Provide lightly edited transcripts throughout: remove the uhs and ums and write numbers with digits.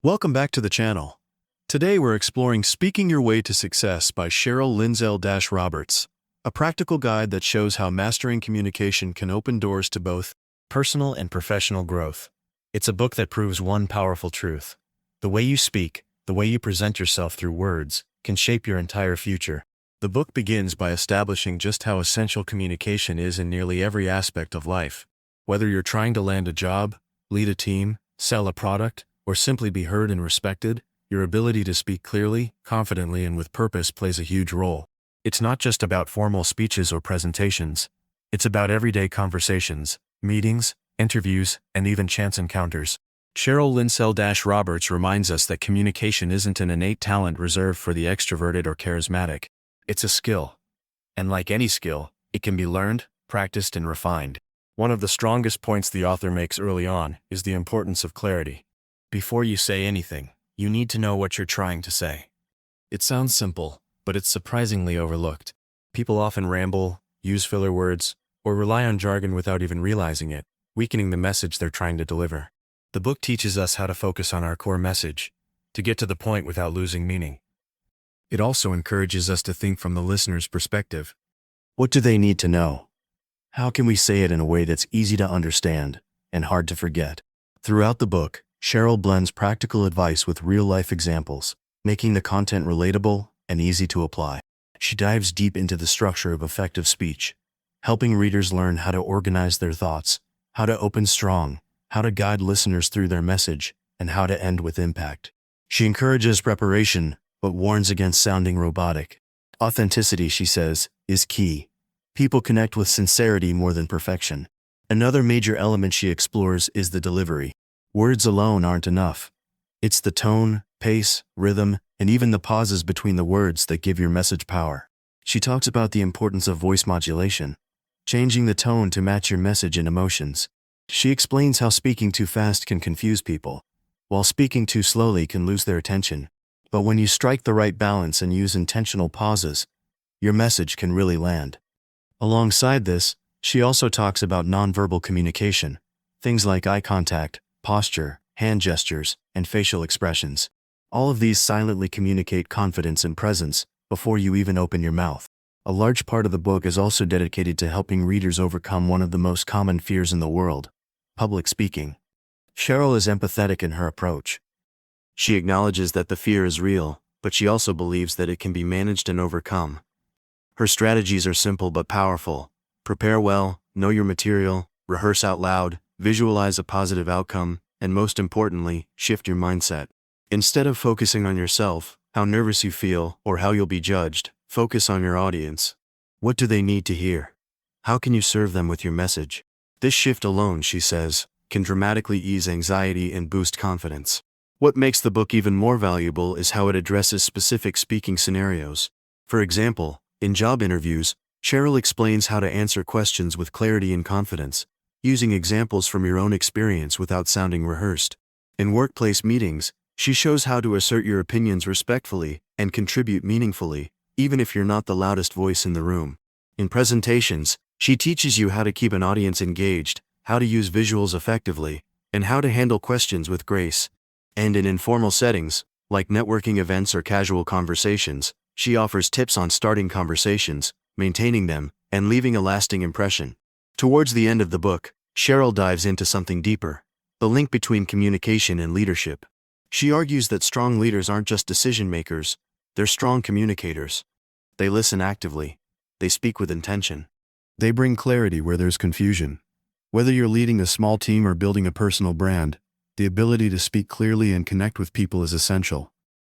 Welcome back to the channel. Today we're exploring Speaking Your Way to Success by Sheryl Lindsell-Roberts, a practical guide that shows how mastering communication can open doors to both personal and professional growth. It's a book that proves one powerful truth. The way you speak, the way you present yourself through words, can shape your entire future. The book begins by establishing just how essential communication is in nearly every aspect of life. Whether you're trying to land a job, lead a team, sell a product, or simply be heard and respected, your ability to speak clearly, confidently, and with purpose plays a huge role. It's not just about formal speeches or presentations. It's about everyday conversations, meetings, interviews, and even chance encounters. Sheryl Lindsell-Roberts reminds us that communication isn't an innate talent reserved for the extroverted or charismatic. It's a skill. And like any skill, it can be learned, practiced, and refined. One of the strongest points the author makes early on is the importance of clarity. Before you say anything, you need to know what you're trying to say. It sounds simple, but it's surprisingly overlooked. People often ramble, use filler words, or rely on jargon without even realizing it, weakening the message they're trying to deliver. The book teaches us how to focus on our core message, to get to the point without losing meaning. It also encourages us to think from the listener's perspective. What do they need to know? How can we say it in a way that's easy to understand and hard to forget? Throughout the book, Sheryl blends practical advice with real-life examples, making the content relatable and easy to apply. She dives deep into the structure of effective speech, helping readers learn how to organize their thoughts, how to open strong, how to guide listeners through their message, and how to end with impact. She encourages preparation, but warns against sounding robotic. Authenticity, she says, is key. People connect with sincerity more than perfection. Another major element she explores is the delivery. Words alone aren't enough. It's the tone, pace, rhythm, and even the pauses between the words that give your message power. She talks about the importance of voice modulation, changing the tone to match your message and emotions. She explains how speaking too fast can confuse people, while speaking too slowly can lose their attention. But when you strike the right balance and use intentional pauses, your message can really land. Alongside this, she also talks about nonverbal communication, things like eye contact, posture, hand gestures, and facial expressions. All of these silently communicate confidence and presence before you even open your mouth. A large part of the book is also dedicated to helping readers overcome one of the most common fears in the world: public speaking. Sheryl is empathetic in her approach. She acknowledges that the fear is real, but she also believes that it can be managed and overcome. Her strategies are simple but powerful. Prepare well, know your material, rehearse out loud, visualize a positive outcome, and most importantly, shift your mindset. Instead of focusing on yourself, how nervous you feel, or how you'll be judged, focus on your audience. What do they need to hear? How can you serve them with your message? This shift alone, she says, can dramatically ease anxiety and boost confidence. What makes the book even more valuable is how it addresses specific speaking scenarios. For example, in job interviews, Sheryl explains how to answer questions with clarity and confidence, using examples from your own experience without sounding rehearsed. In workplace meetings, she shows how to assert your opinions respectfully and contribute meaningfully, even if you're not the loudest voice in the room. In presentations, she teaches you how to keep an audience engaged, how to use visuals effectively, and how to handle questions with grace. And in informal settings, like networking events or casual conversations, she offers tips on starting conversations, maintaining them, and leaving a lasting impression. Towards the end of the book, Sheryl dives into something deeper: the link between communication and leadership. She argues that strong leaders aren't just decision makers, they're strong communicators. They listen actively. They speak with intention. They bring clarity where there's confusion. Whether you're leading a small team or building a personal brand, the ability to speak clearly and connect with people is essential.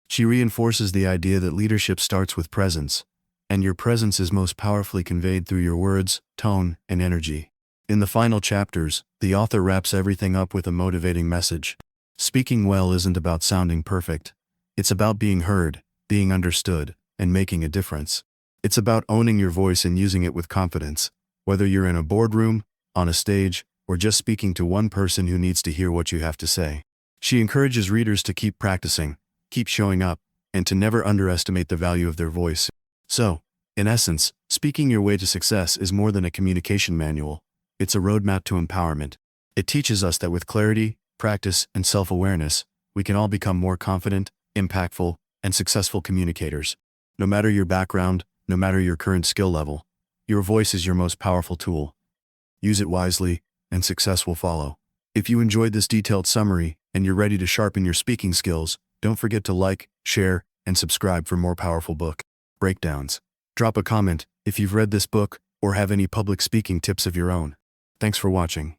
She reinforces the idea that leadership starts with presence, and your presence is most powerfully conveyed through your words, tone, and energy. In the final chapters, the author wraps everything up with a motivating message. Speaking well isn't about sounding perfect. It's about being heard, being understood, and making a difference. It's about owning your voice and using it with confidence, whether you're in a boardroom, on a stage, or just speaking to one person who needs to hear what you have to say. She encourages readers to keep practicing, keep showing up, and to never underestimate the value of their voice. So, in essence, Speaking Your Way to Success is more than a communication manual. It's a roadmap to empowerment. It teaches us that with clarity, practice, and self-awareness, we can all become more confident, impactful, and successful communicators. No matter your background, no matter your current skill level, your voice is your most powerful tool. Use it wisely, and success will follow. If you enjoyed this detailed summary and you're ready to sharpen your speaking skills, don't forget to like, share, and subscribe for more powerful book breakdowns. Drop a comment if you've read this book or have any public speaking tips of your own. Thanks for watching.